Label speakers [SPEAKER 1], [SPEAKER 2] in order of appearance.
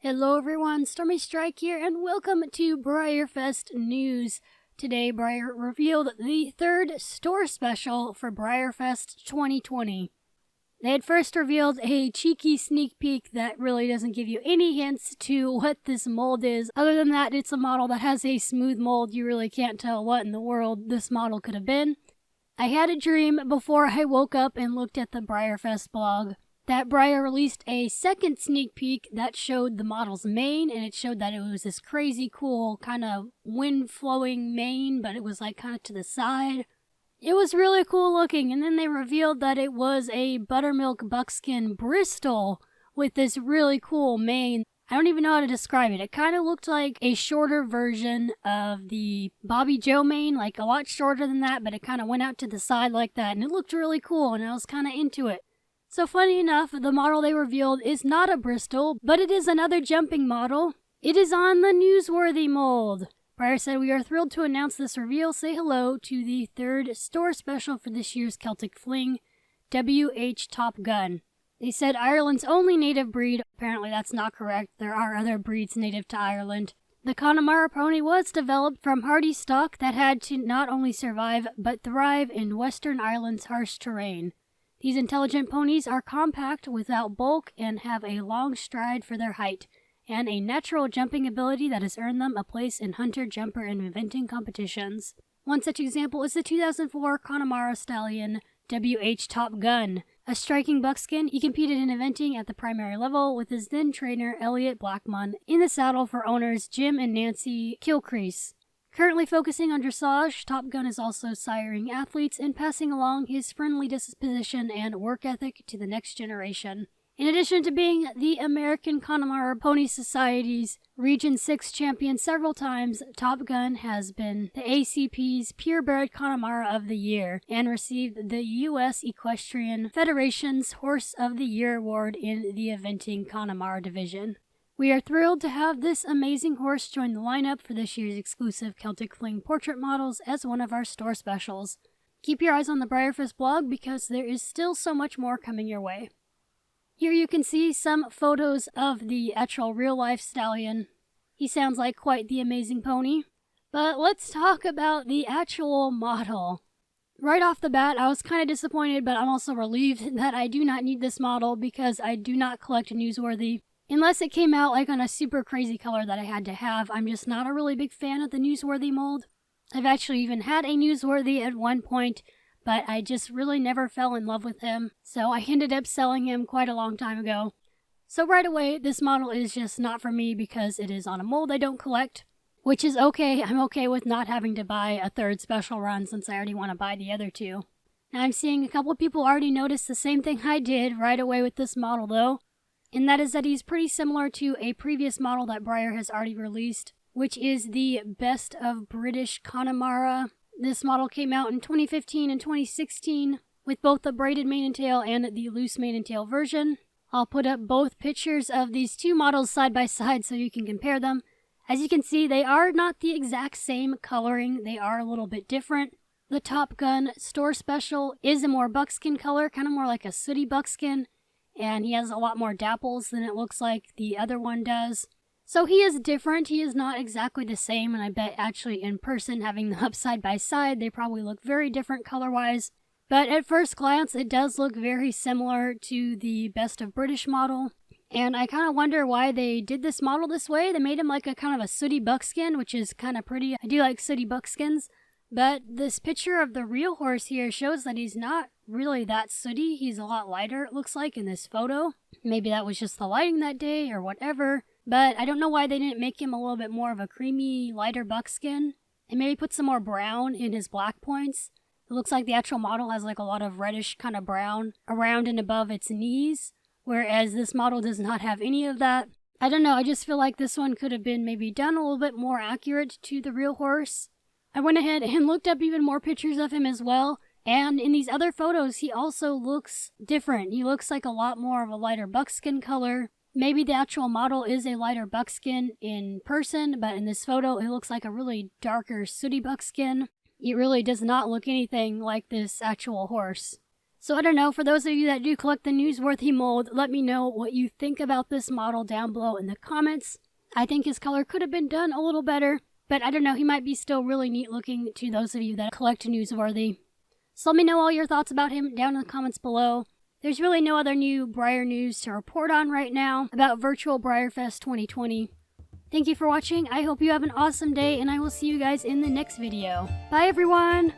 [SPEAKER 1] Hello everyone, Stormy Strike here, and welcome to BreyerFest News. Today, Breyer revealed the third store special for BreyerFest 2020. They had first revealed a cheeky sneak peek that really doesn't give you any hints to what this mold is. Other than that, it's a model that has a smooth mold. You really can't tell what in the world this model could have been. I had a dream before I woke up and looked at the BreyerFest blog that Breyer released a second sneak peek that showed the model's mane, and it showed that it was this crazy cool kind of wind-flowing mane, but it was like kind of to the side. It was really cool looking, and then they revealed that it was a buttermilk buckskin Bristol with this really cool mane. I don't even know how to describe it. It kind of looked like a shorter version of the Bobby Joe mane, like a lot shorter than that, but it kind of went out to the side like that, and it looked really cool, and I was kind of into it. So funny enough, the model they revealed is not a Bristol, but it is another jumping model. It is on the newsworthy mold. Breyer said, "We are thrilled to announce this reveal. Say hello to the third store special for this year's Celtic Fling, WH Top Gun." They said Ireland's only native breed. Apparently that's not correct. There are other breeds native to Ireland. The Connemara pony was developed from hardy stock that had to not only survive, but thrive in Western Ireland's harsh terrain. These intelligent ponies are compact without bulk and have a long stride for their height, and a natural jumping ability that has earned them a place in hunter, jumper, and eventing competitions. One such example is the 2004 Connemara Stallion WH Top Gun. A striking buckskin, he competed in eventing at the primary level with his then trainer Elliot Blackman in the saddle for owners Jim and Nancy Kilcrease. Currently focusing on dressage, Top Gun is also siring athletes and passing along his friendly disposition and work ethic to the next generation. In addition to being the American Connemara Pony Society's Region 6 champion several times, Top Gun has been the ACP's Purebred Connemara of the Year and received the U.S. Equestrian Federation's Horse of the Year award in the eventing Connemara division. We are thrilled to have this amazing horse join the lineup for this year's exclusive Celtic Fling portrait models as one of our store specials. Keep your eyes on the BreyerFest blog because there is still so much more coming your way. Here you can see some photos of the actual real-life stallion. He sounds like quite the amazing pony. But let's talk about the actual model. Right off the bat, I was kind of disappointed, but I'm also relieved that I do not need this model because I do not collect newsworthy. Unless it came out like on a super crazy color that I had to have, I'm just not a really big fan of the newsworthy mold. I've actually even had a newsworthy at one point, but I just really never fell in love with him, so I ended up selling him quite a long time ago. So right away, this model is just not for me because it is on a mold I don't collect, which is okay. I'm okay with not having to buy a third special run since I already want to buy the other two. Now I'm seeing a couple of people already notice the same thing I did right away with this model though, and that is that he's pretty similar to a previous model that Breyer has already released, which is the Best of British Connemara. This model came out in 2015 and 2016 with both the braided mane and tail and the loose mane and tail version. I'll put up both pictures of these two models side by side so you can compare them. As you can see, they are not the exact same coloring. They are a little bit different. The Top Gun Store Special is a more buckskin color, kind of more like a sooty buckskin, and he has a lot more dapples than it looks like the other one does. So he is different. He is not exactly the same, and I bet actually in person, having them up side by side, they probably look very different color-wise. But at first glance, it does look very similar to the Best of British model. And I kind of wonder why they did this model this way. They made him like a kind of a sooty buckskin, which is kind of pretty. I do like sooty buckskins. But this picture of the real horse here shows that he's not really that sooty. He's a lot lighter, it looks like, in this photo. Maybe that was just the lighting that day or whatever. But I don't know why they didn't make him a little bit more of a creamy, lighter buckskin. And maybe put some more brown in his black points. It looks like the actual model has like a lot of reddish kind of brown around and above its knees. Whereas this model does not have any of that. I don't know, I just feel like this one could have been maybe done a little bit more accurate to the real horse. I went ahead and looked up even more pictures of him as well. And in these other photos, he also looks different. He looks like a lot more of a lighter buckskin color. Maybe the actual model is a lighter buckskin in person, but in this photo, it looks like a really darker sooty buckskin. It really does not look anything like this actual horse. So I don't know, for those of you that do collect the newsworthy mold, let me know what you think about this model down below in the comments. I think his color could have been done a little better, but I don't know, he might be still really neat looking to those of you that collect newsworthy. So let me know all your thoughts about him down in the comments below. There's really no other new Breyer news to report on right now about virtual BreyerFest 2020. Thank you for watching, I hope you have an awesome day, and I will see you guys in the next video. Bye everyone!